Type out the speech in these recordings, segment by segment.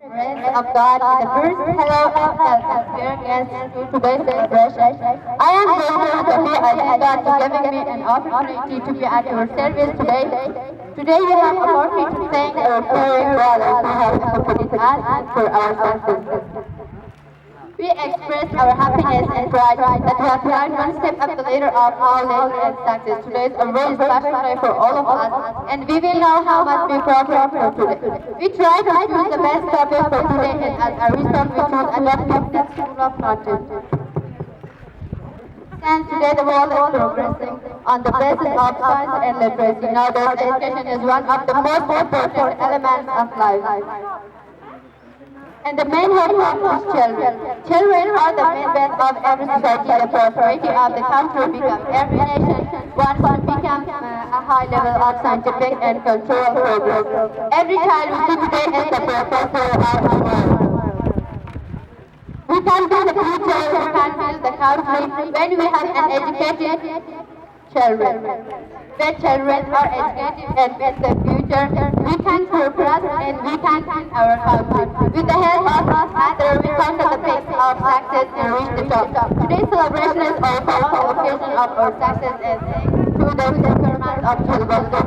Friends of God, the first hello experience to today's celebration. I am grateful to be a God for giving me an opportunity to be at your service today. Today we have a opportunity to thank our caring brothers who have accompanied us and for our success. We express our happiness and pride that we have climbed one step up the ladder of our life and success. Today is a very special day for all of us, and we will know how much we progress for today. We try to choose the best topic for today, and as a result, we choose a topic that's full of content. Since today the world is progressing on the basis of science and literacy, nowadays education is one of the most important elements of life. And the main hope is children. Children are the main base of every society. The prosperity of the country becomes every nation wants to become a high level of scientific and cultural progress. Every child we see today is the professor of the world. We can build the future, we can build the country when we have an educated children. The children are educated and with the future, we can progress and we can build our country. With the help of others, we come to the peak of success and reach the top. Today's celebration is also the occasion of our success and thanks to the temperament of children who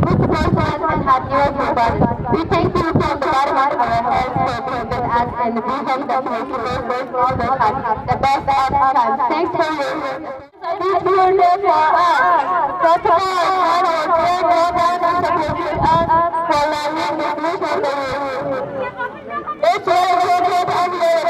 support us and have never forgotten. We thank you from the bottom of our hearts for being with us and we hope that you will support all the time. The best of our time. Thanks for your this year day for us. First of all, I want to thank all those who supported us for learning the English of the world. It's very important and very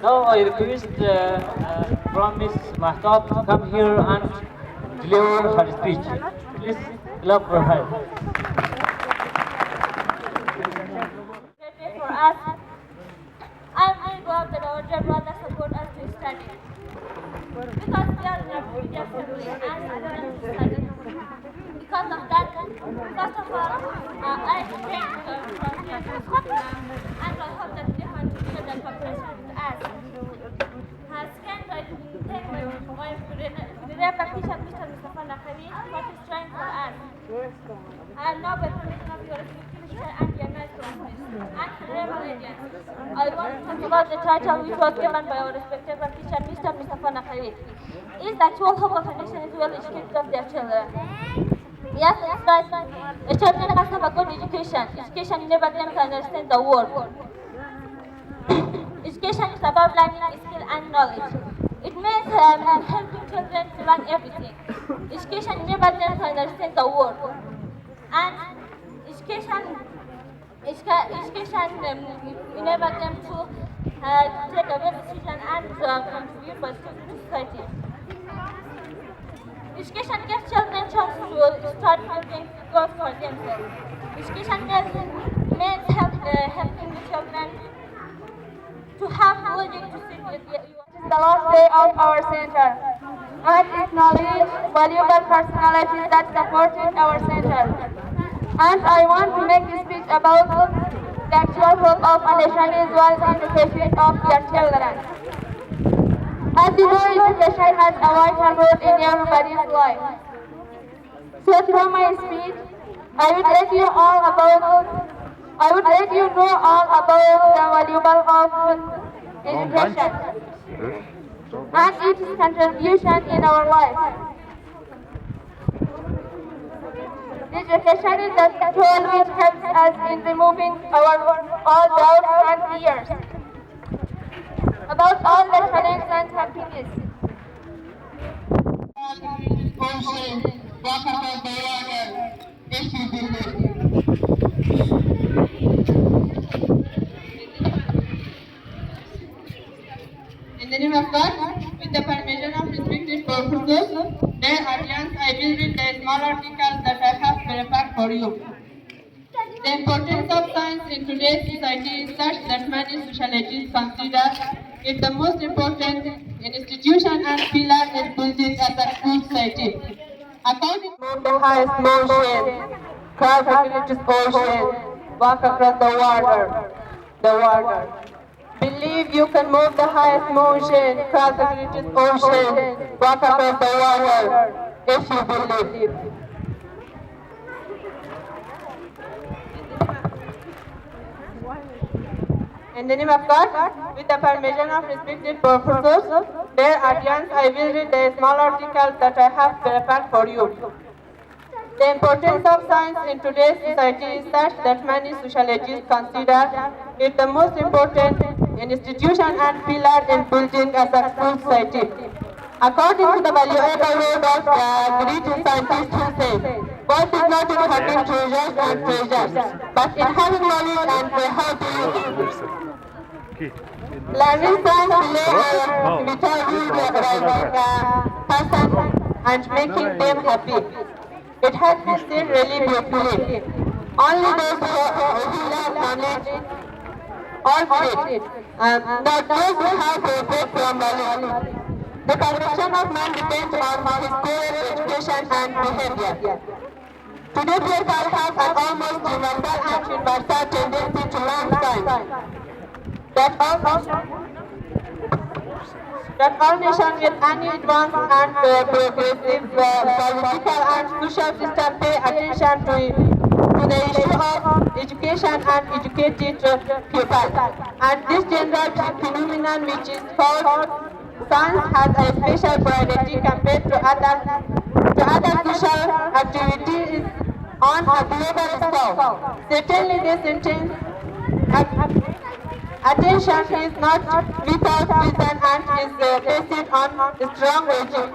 Now I request from Ms. Mahtab to come here and deliver her speech. Please clap for her. For us, I'm very glad that our dear brothers support us to study. Because we are in a media family and to study. Because of that, first of all, I thank from here and I hope that they have to share their cooperation with us. Second, I thank my dear practitioner, Mr. Mustafa Naqwi, for his trying for us. And now, by permission of your Mr. and your nice and honorable audience, I want to talk about the title which was given by our respected practitioner, Mr. Mustafa Naqwi. Is the actual hope of a nation is well educated of their children. Yes, that's right. The children must have a good education. Education enables them to understand the world. Education is about learning skill and knowledge. It means helping children to learn everything. Education enables them to understand the world. And education enables them to take a better decision and contribute positively to society. Education gives children a chance to start building goals for themselves. Education means helping the children to have knowledge to see The last day of our center. And acknowledge valuable personalities that supported our center. And I want to make a speech about the actual role of education as well as education of your children. As you know, education has a vital role in everybody's life. So through my speech, I would let you know all about the valuable of education and its contribution in our life. Education is the tool which helps us in removing our all doubts and fears about all the challenges and happiness. In the name of God, with the permission of respected professors, their audience, I will read the small article that I have prepared for you. The importance of science in today's society is such that many sociologists consider it the most important institution and pillar in building a successful society. According to the highest motion, cross the greatest ocean, walk across the water. Believe you can move the highest motion, cross the greatest ocean, walk across the water, if you believe. In the name of God, with the permission of respected professors, their audience, I will read the small article that I have prepared for you. The importance of science in today's society is such that many sociologists consider it the most important institution and pillar in building a successful society. According to the valuable word of the great scientist who said, God is not in having treasures and treasures, but in having knowledge and how to use it. Learning science play a vital role in developing a person and making them happy. It has been said really beautifully. Only those who learn knowledge are great, not those who have profit from knowledge. The perfection of man depends on his core education and behavior. Today people have an almost universal and universal tendency to learn science. That all nations with any advanced and progressive political and social system pay attention to the issue of education and educated people. And this general phenomenon, which is called science, has a special priority compared to other social activities on a global scale. Certainly, this intense attention is not without reason and is based on strong logic.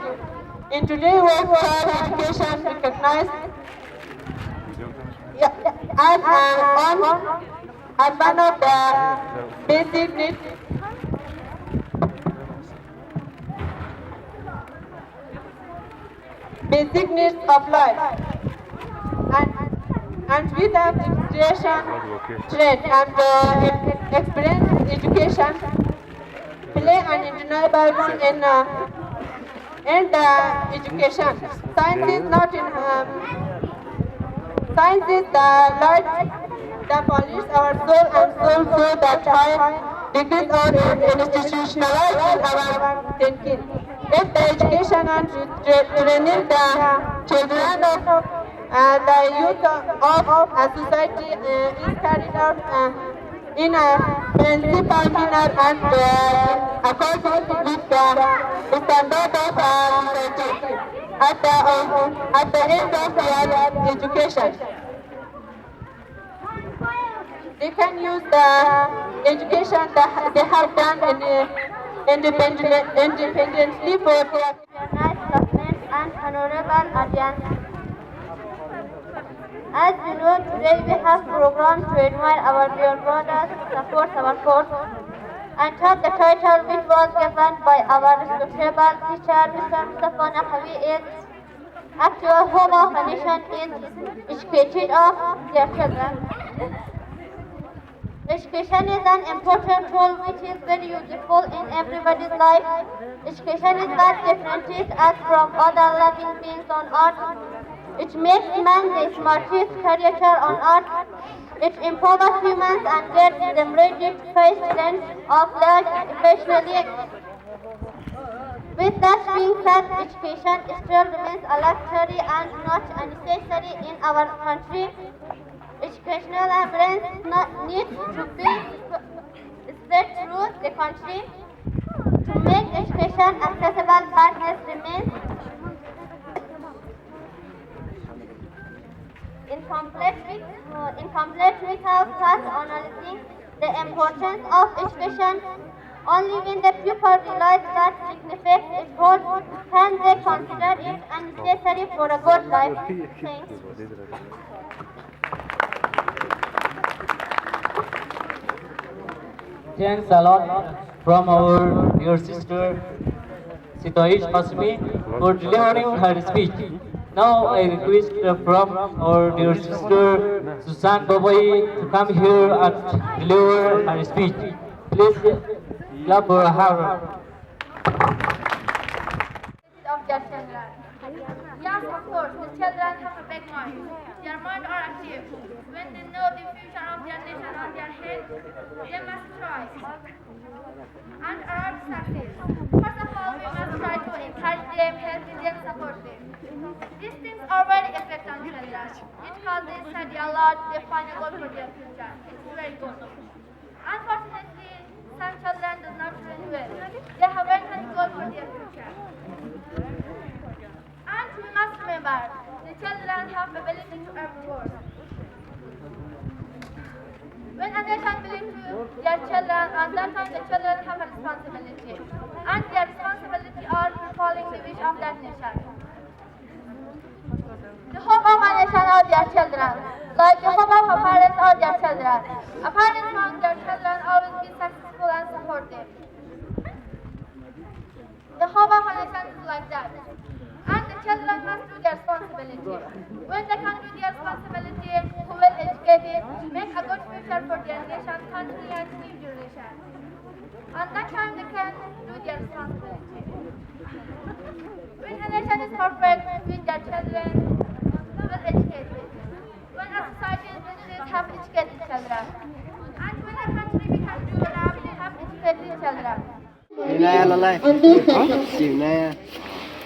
In today's world, education recognized as one of the basic needs of life. And without education, trade and experience, education play an undeniable role in the education. Science is not in science is the light that polishes our soul and soul through that high degrees or institutionalized in our thinking. If the education and training the children of the youth of a society is carried out in a principal manner and according with the standard of society at the end of their education. They can use the education that they have done independently for their Nice documents and honorable audience. As you know, today we have programs to admire our dear brothers, support our course, and thus the title which was given by our respectable teacher, Mr. Mustafa Naqwi, is actual home of a nation is educated of their children. Education is an important tool which is very useful in everybody's life. Education is what differentiates us from other living beings on earth. It makes man the smartest creature on earth. It empowers humans and gets them ready to face trends of life efficiently. With that being said, education still remains a luxury and not a necessity in our country. Educational brains need to be spread through the country to make education accessible, but this remains incomplete without first analyzing the importance of education. Only when the pupil realize that significance it holds can they consider it necessary for a good life. Thanks. Thanks a lot from our dear sister Sitoish Hasmi for delivering her speech. Now I request from our dear sister Susan Babai to come here and deliver her speech. Please clap for her. Of their children. Yes, of course, the children have a big mind. Their minds are active. When they know the future of their nation on their head, they must try and are success. First of all, we must try to encourage them, help them, support them. These things are very effective on children. It causes they study a lot, they find a goal for their future. It's very good. Unfortunately, some children do not learn well. They have very many goals for their future. And we must remember, the children have ability to earn rewards. When a nation believes to their children, at that time the children have a responsibility. And their responsibility are fulfilling the wish of that nation. The hope of a nation are their children, like the hope of a parent are their children. A parent wants their children always be successful and supportive. The hope of a nation is like that. And the children must do their responsibility. When they can do their responsibility, who will educate it, make a good future for their nation, country, and new generation. And that time they can do their responsibility. When a nation is perfect with their children, will educate it. When a society is businesses have educated children. And when a country becomes developed, they have educated children. on this subject,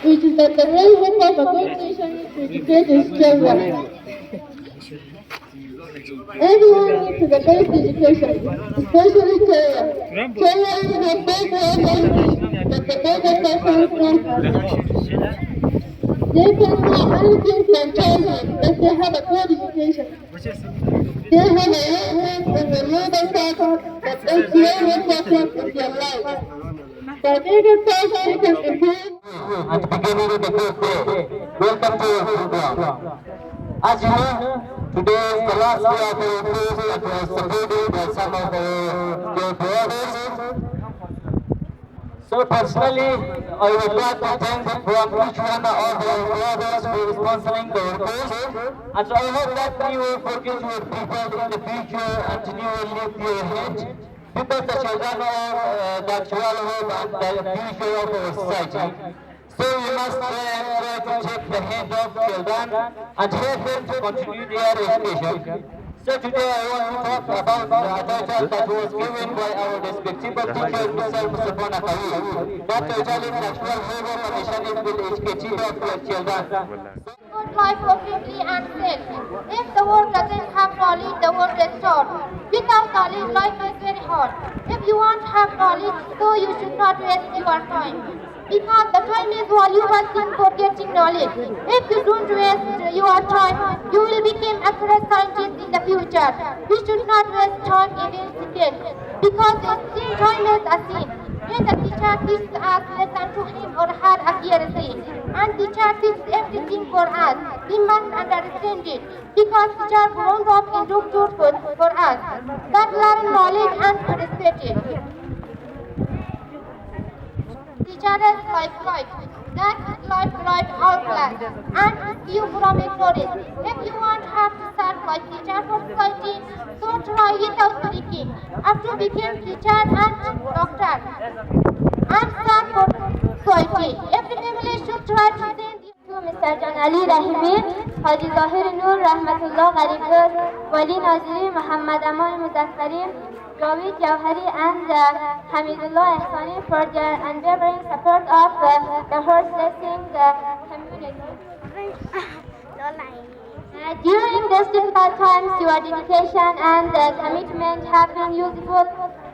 which is that the real hope of a good nation is to educate its children. Everyone needs a basic education, especially children. Children is a big lesson that the Bible says. They can do anything from childhood if they have a good education. They have a young and a noble thought that is very important in their life. The bigger person you can improve. At the beginning of the first day, welcome to our program. As you know, today is the last day of our course that was supported by some of our dear brothers. So personally, I would like to thank from each one of our brothers for sponsoring our course. And so I hope that you will forget your people in the future and you will lift your head. Because the children are the actual hope and the future of our society. So we must try to take the hand of children and help them to continue their education. So today I want to talk about the title that was given by our respectable teacher, Mr. Mustafa Naqwi. That title is National Hero of a Nation is will educate of their children. Good life perfectly and safe. If the world doesn't have knowledge, the world is short. Without knowledge, life is very hard. If you want to have knowledge, so you should not waste your time. because the time is valuable thing for getting knowledge. If you don't waste your time, you will become a great scientist in the future. We should not waste time even second, because time is a sin. When the teacher teaches us, listen to him or her accuracy, and teacher teaches everything for us. We must understand it, because teacher grown up in doctor for us, that learn knowledge and perspective. Teachers life, that life our class, and you from a forest. If you want to have to serve like teacher for society, so try without thinking. After become teacher and doctor, and serve for society. Every family should try to send to Mr. John Ali Rahimi, Haji Zahir Noor Rahmatullah Gharibur, Wali Naziri Muhammad Aman Muzaffari, Javid Jawhari and Hamidullah Ihsani for their unwavering support of the horse racing community. During these difficult times, your dedication and commitment have been useful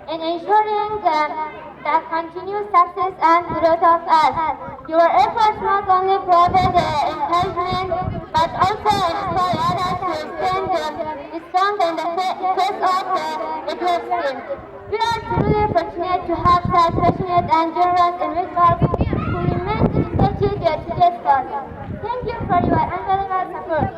in ensuring the continued success and growth of us. Your efforts not only provide encouragement but also inspire others to stand strong in the face of adversity. We are truly fortunate to have such passionate and generous individuals who remain dedicated to this cause. Thank you for your unbelievable support.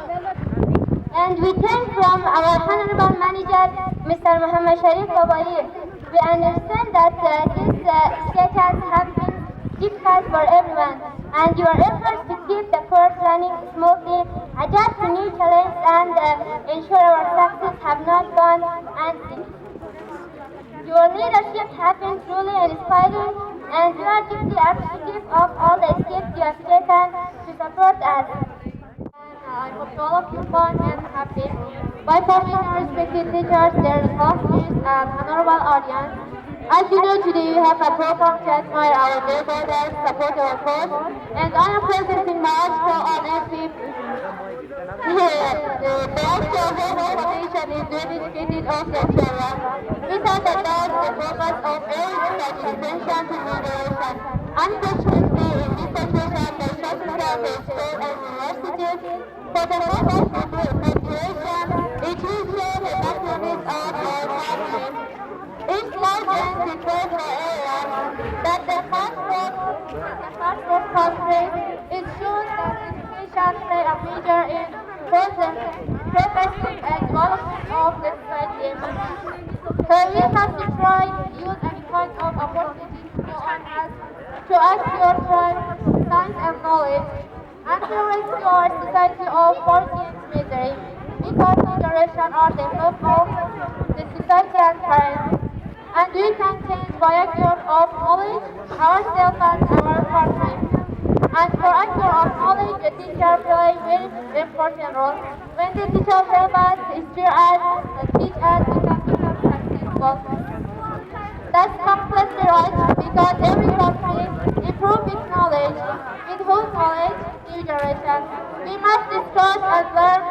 And we thank from our Honorable Manager, Mr. Muhammad Sharif Babai. We understand that these stages have been difficult for everyone, and your efforts to keep the course running smoothly, adapt to new challenges, and ensure our success have not gone unseen. Your leadership has been truly inspiring, and we are deeply appreciative of all the steps you have taken to support us. I hope all of you fun and happy. By forming our respected teachers, their classmates, and honorable audience. As you know, today we have a program to admire our dear brothers, support our cause, and I am present in Morocco on every the also foundation is dedicated of the children. Without a doubt, the focus of every such attention to moderation. Unfortunately, in this situation, the shopping center is school and universities for the purpose of preparation, it is here the documents of our family. It's large and prepared for everyone that the passport conference is shown that education play a major in progressing and development of the society. So we have to try use any kind of opportunity to know and to ask your tribe, science and knowledge, and to rescue our society of poverty and misery, because generation are the hope of the society and parents. And we can change by a cure of knowledge, ourselves and our country. And for a cure of knowledge, the teacher play a very important role. When the teacher help us, inspire us, and teach us, we can become successful. That's completely right, because every country improves its knowledge. With whose knowledge, new generation. We must discuss and learn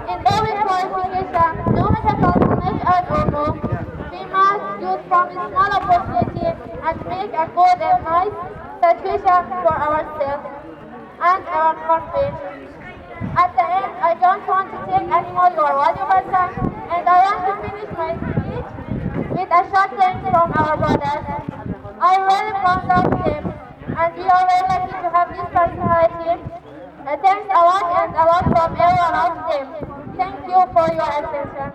in every qualification, no matter how much or no. We must use from a small opportunity and make a good and nice situation for ourselves and our country. At the end, I don't want to take any more your valuable time, and I want to finish my speech with a short thanks from our brothers. I'm very proud of them, and we are very lucky to have this personality. Thanks a lot and a lot from everyone of them. Thank you for your attention.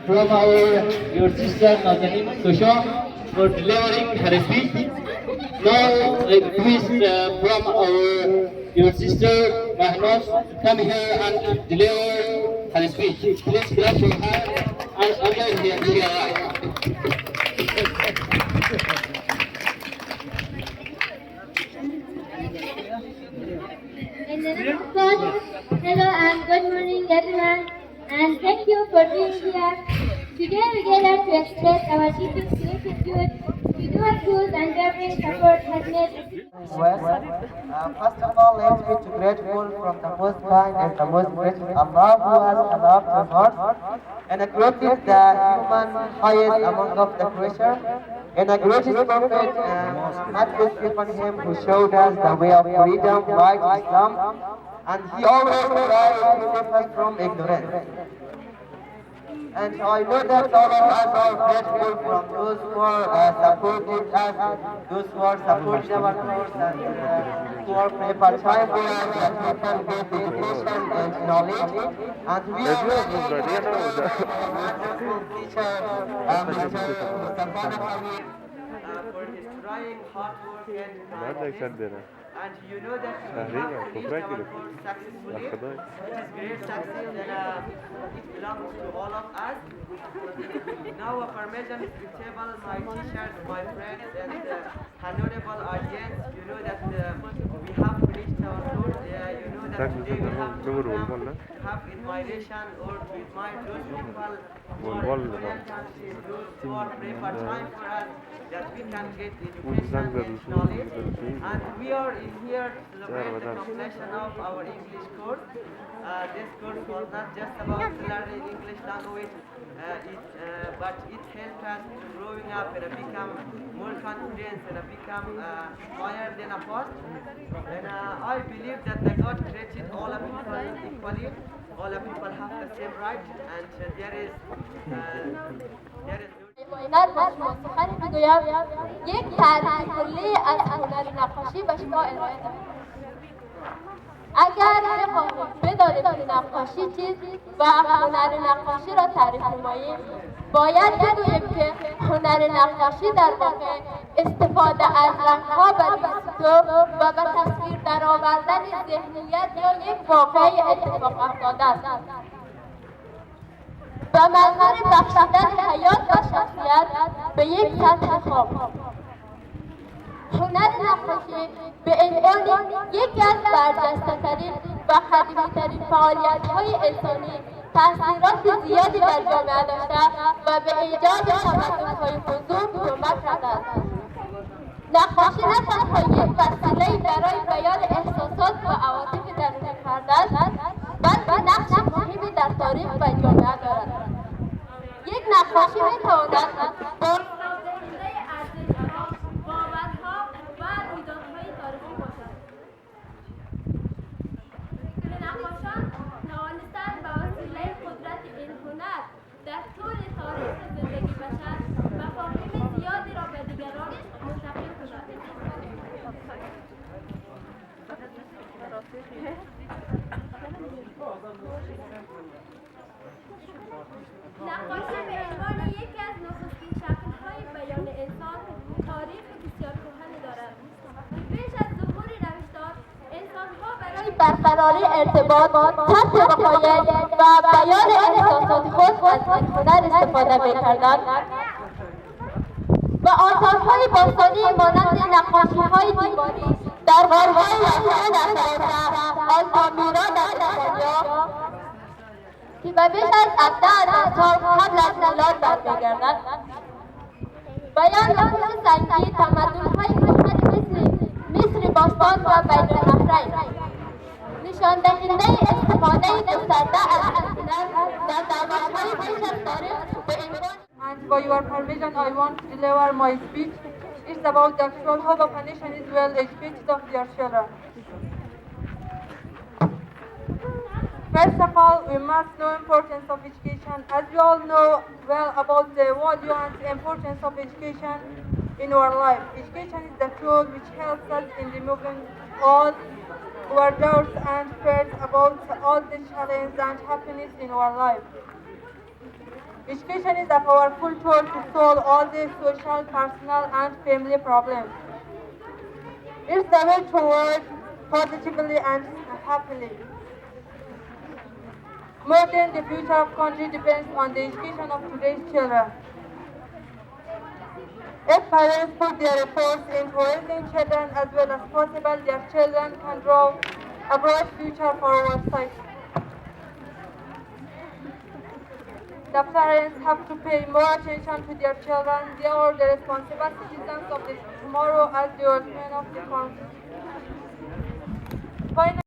From your sister Nazanin Kusha for delivering her speech. Now request from your sister Mahnouz to come here and deliver her speech. Please clap your hands and honor her. for being here. Today we gather to express our deepest gratitude to those tools and every support has made. Well, first of all, let's be grateful from the most kind and the most gracious Allah who has allowed our hearts and created the human highest among of the creature and the greatest prophet had peace be upon him who showed us the way of freedom, right, Islam, and he always tried to save us from ignorance. And I know that all of us are grateful from those who are supporting us, those who are supporting our course, and who are prepared time for us that we can get education and knowledge. And we are wonderful teacher, Mr. Mustafa Hamid, for his trying hard work and you know that we have finished our course successfully. It is great success and it belongs to all of us. Now a permission is suitable, my teachers, my friends and honorable audience. You know that we have finished our course. You know that today we have to have admiration or to admire those people who are brilliant and those who are prepared time for us that we can get education and knowledge. And we are in here to celebrate the completion of our English course. This course was not just about learning English language, but it helped us to growing up and become more confident and become higher than a past. And I believe that the God created all of people equally. All of people have the same right, and there is هنر با سخنی میگویم یک تعریف کلی از هنر نقاشی به شما ارائه دهم. اگر بخواهیم بدانیم که نقاشی چیست و هنر نقاشی را تعریف نماییم، باید بگوییم که هنر نقاشی در واقع استفاده از رنگ‌ها برای سطوح و به تصویر درآوردن ذهنیت یا یک واقعه اتفاق افتاده است. به منظور بخشیدن حیات و شخصیت به یک سطح خواب. هنر نقاشی به عنوان یکی از برجسته‌ترین و قدیمی‌ترین فعالیت‌های انسانی تأثیرات زیادی در جامعه داشته و به ایجاد تمدن‌های بزرگ کمک کرده است. نقاشی نه تنها یک وسیله برای بیان احساسات و عواطف درون فرد است، بلکه نقش مهمی در تاریخ و جامعه دارد. یک نقاشی می‌تواند با در طول تاریخ زندگی بشر مفاهیم زیادی را به دیگران منتقل کند. نقاشی به عنوان یکی از نخستین شکل‌های بیان انسان تاریخ بسیار کهنی دارد. پیش از ظهور نوشتار، انسان‌ها برای برقراری ارتباط، کسب وقایع و بیان احساسات خود از این هنر استفاده می‌کردند و آثارهای باستانی مانند نقاشی‌های دیواری در غارهای یاسمین در فرانسه، آلتامیرا در ایتالیا که به بیش از 17,000 سال قبل از میلاد برمی‌گردد، بیان نقوش سنگی تمدن‌های کهن مصر باستان و بین النهرین، نشان دهنده استفاده گسترده از هنر در دوره‌های پیش از تاریخ به عنوان. And by your permission, I want to deliver my speech. It's about the actual how a nation is well educated of their children. First of all, we must know importance of education. As we all know well about the value and the importance of education in our life. Education is the tool which helps us in removing all our doubts and fears about all the challenges and happiness in our life. Education is a powerful tool to solve all the social, personal, and family problems. It's the way to work positively and happily. More than the future of country depends on the education of today's children. If parents put their efforts into raising children as well as possible, their children can grow a bright future for our society. The parents have to pay more attention to their children. They are the responsible citizens of the tomorrow as the men of the country.